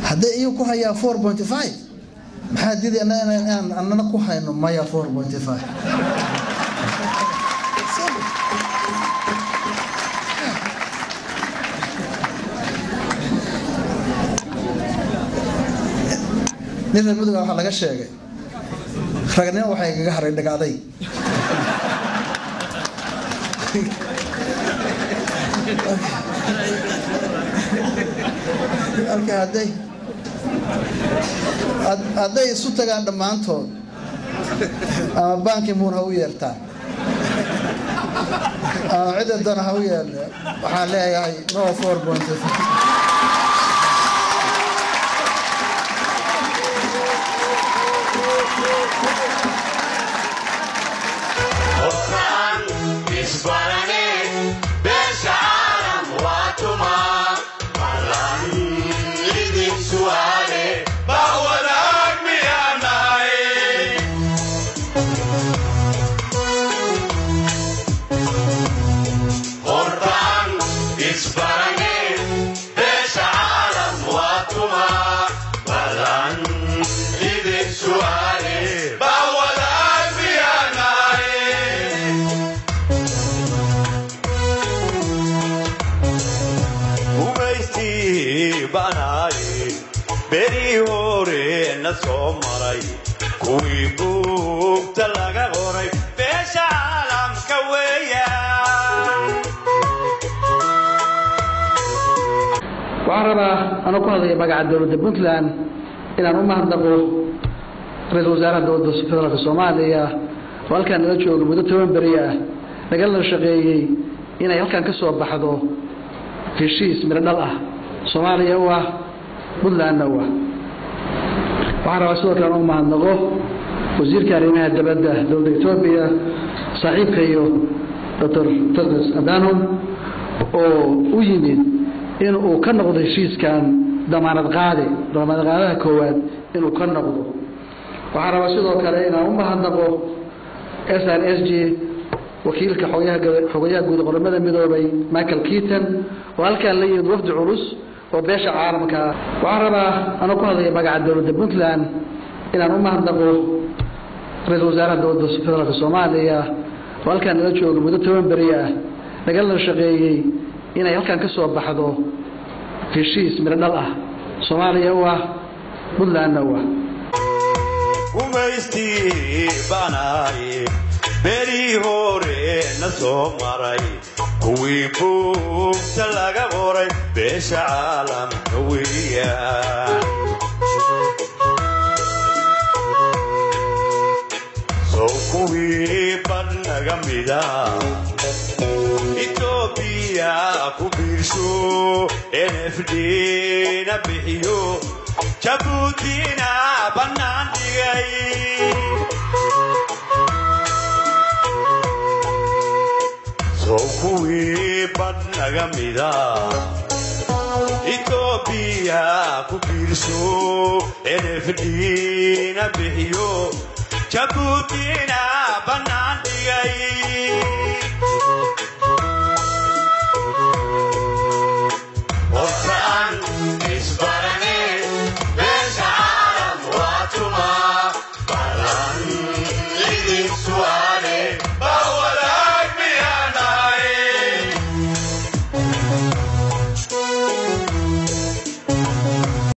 هذا يكون هيا 4.5 محدد أنا نكون هيا مايا 4.5 نحن نقول لك حلاقة شيء خلينا واحد يجهر الدقادي أوكي هذا يسوت عند مانتو بانك مور هويرتا عدة دنا هوير حاليا هاي نو 4.5 somaray kuwii buugta laga qoray beesha caalamka weeyaan waxaan rabaa anoo ku hadlaya magaca dowladda Puntland inaan u mahadnaqo ra'iisul wasaaraha dowladda federaalka Soomaaliya oo halkaan nala joogo muddo 10 bari ah nagala shaqeeyay inay halkaan ka soo baxdo heshiis miro dhal ah Soomaaliya waa Puntland waa waxaan rabaa sidoo kale u mahadnaqo wasiirka arrimaha dibadda dowladda Itoobiya saaxiibkayo Dr. Tedros Adhanom oo u yimid in uu ka noqdo heshiiskan damaanad qaadaha koowaad inuu ka noqdo waxaan rabaa sidoo kale inaan u mahadnaqo SRSG wakiilka xogayaha guud qaramada midoobay Michael Keaton oo halkaan la yimid wafdi culus oo beesha caalamka waxaan rabaa anoo ku hadlaya magaca dowladda Puntland inaan u mahadnaqo ra'iisul wasaaraha dowladda federaalka Soomaaliya oo halkaan nala joogo muddo 10 bari ah nagala shaqeeyay inay halkaan ka soo baxdo heshiis miro dhal ah Soomaaliya waa Puntland waa umaystii banay beri hore na soo maray kuwii buugta laga qoray beesha caalamka weeyaan soo kuwii badnaga mida Ethiopia ku biirsho NFD na bixiyo Djibouti na banaan dhigay kuwii badnaga mida Ethiopia ku biirsho NFD na bixiyo Djibouti na banaan dhigay